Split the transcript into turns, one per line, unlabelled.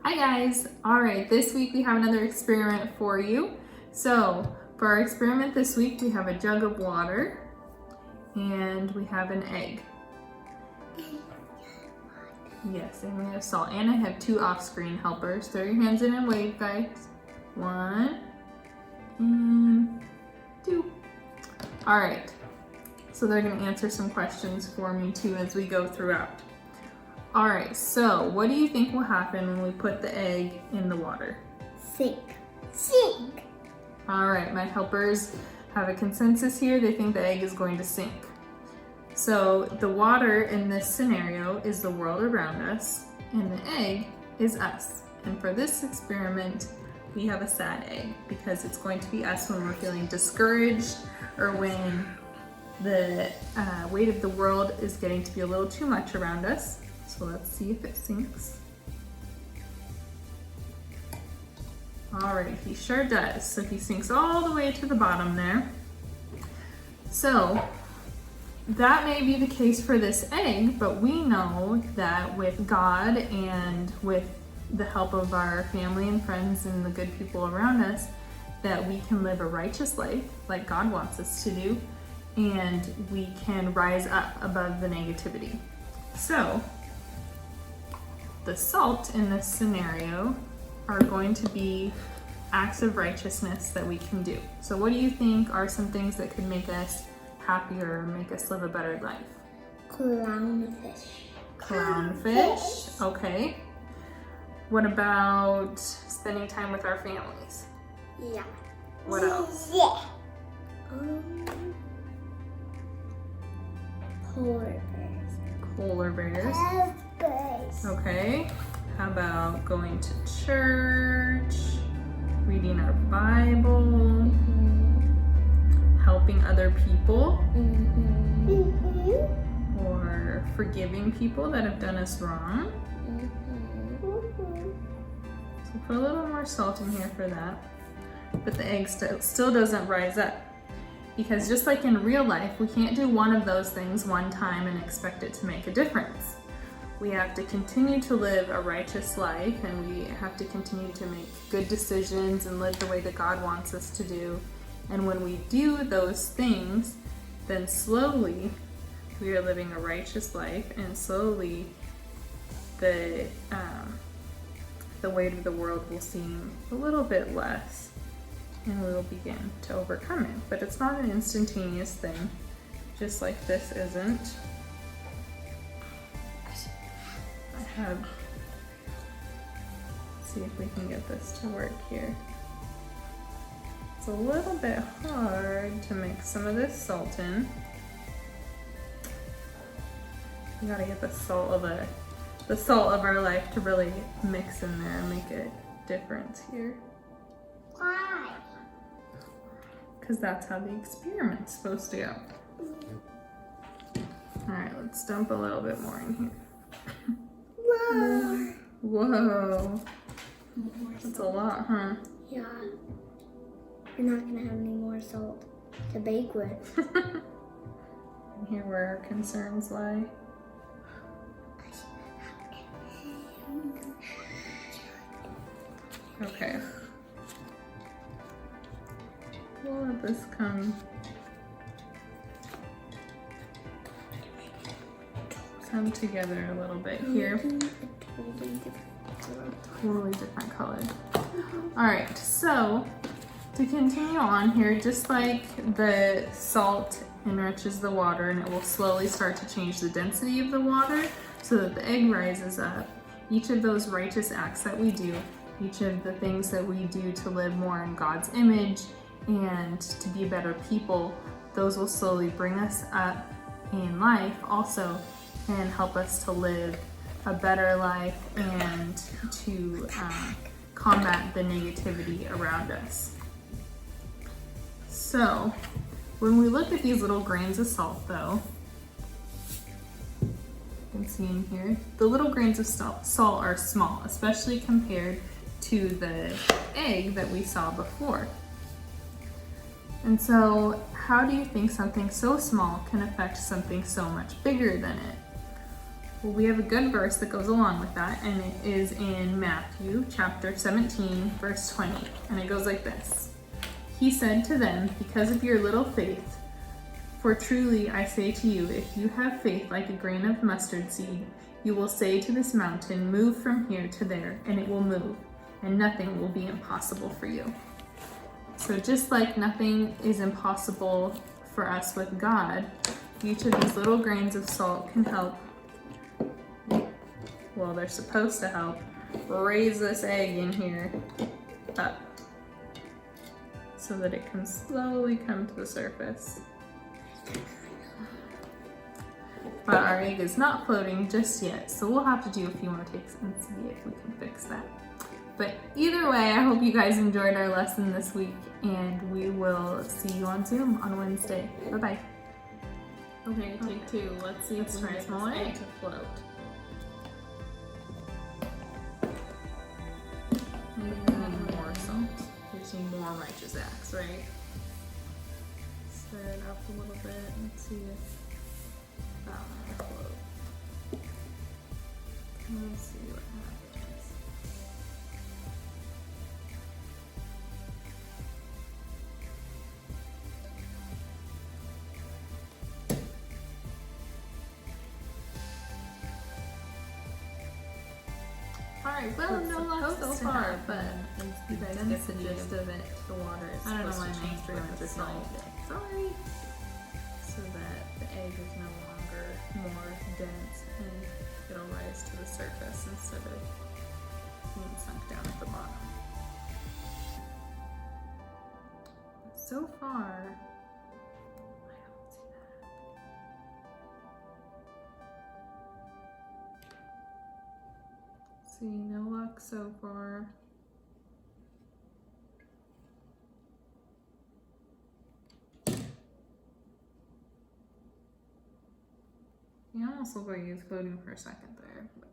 Hi guys! Alright, this week we have another experiment for you. So, for our experiment this week we have a jug of water and we have an egg. Yes, and we have salt. And I have two off-screen helpers. Throw your hands in and wave, guys. 1 and 2. Alright, so they're going to answer some questions for me too as we go throughout. Alright, so what do you think will happen when we put the egg in the water?
Sink. Sink.
Alright, my helpers have a consensus here. They think the egg is going to sink. So the water in this scenario is the world around us, and the egg is us. And for this experiment, we have a sad egg because it's going to be us when we're feeling discouraged or when the weight of the world is getting to be a little too much around us. So let's see if it sinks. Alright, he sure does. So he sinks all the way to the bottom there. So that may be the case for this egg, but we know that with God and with the help of our family and friends and the good people around us, that we can live a righteous life like God wants us to do, and we can rise up above the negativity. So the salt in this scenario are going to be acts of righteousness that we can do. So what do you think are some things that could make us happier or make us live a better life?
Clownfish.
Clownfish, okay. What about spending time with our families?
Yeah.
What else?
Yeah. Polar bears.
Polar bears.
Bears.
Okay. How about going to church, reading our Bible, helping other people, or forgiving people that have done us wrong? So put a little more salt in here for that. But the egg still doesn't rise up. Because just like in real life, we can't do one of those things one time and expect it to make a difference. We have to continue to live a righteous life, and we have to continue to make good decisions and live the way that God wants us to do. And when we do those things, then slowly we are living a righteous life, and slowly the weight of the world will seem a little bit less, and we will begin to overcome it. But it's not an instantaneous thing, just like this isn't. Let's see if we can get this to work here. It's a little bit hard to mix some of this salt in. You gotta get the salt of our life to really mix in there and make a difference here.
Why?
Because that's how the experiment's supposed to go. Alright, let's dump a little bit more in here.
Whoa.
Whoa. That's a lot, huh?
Yeah. We're not gonna have any more salt to bake with.
And here where our concerns lie. Okay. We'll let this come together a little bit here. Totally different color. Alright, so to continue on here, just like the salt enriches the water and it will slowly start to change the density of the water so that the egg rises up, each of those righteous acts that we do, each of the things that we do to live more in God's image and to be better people, those will slowly bring us up in life also and help us to live a better life and to combat the negativity around us. So when we look at these little grains of salt though, you can see in here, the little grains of salt are small, especially compared to the egg that we saw before. And so how do you think something so small can affect something so much bigger than it? Well, we have a good verse that goes along with that, and it is in Matthew chapter 17, verse 20. And it goes like this. He said to them, because of your little faith, for truly I say to you, if you have faith like a grain of mustard seed, you will say to this mountain, move from here to there, and it will move, and nothing will be impossible for you. So just like nothing is impossible for us with God, each of these little grains of salt can help, well, they're supposed to help, raise this egg in here up so that it can slowly come to the surface. But our egg is not floating just yet, so we'll have to do a few more takes and see if we can fix that. But either way, I hope you guys enjoyed our lesson this week, and we will see you on Zoom on Wednesday. Bye-bye.
Okay, take two. Let's see if we can get this egg to float. We need more salt. We just need more righteous acts, right? Stir it up a little bit and see if that one will float. Let's see what happens. Alright, well,
It's
no luck so
supposed to
far,
happen.
but you guys
Then
get the
it's
gist of it. The water is
I don't know
supposed
why
to
my
change with the
instrument
salt.
is
Sorry. So that the egg is no longer more dense and it'll rise to the surface instead of being sunk down at the bottom. So far, I don't see that. See, no luck so far. You almost look like it's floating for a second there, but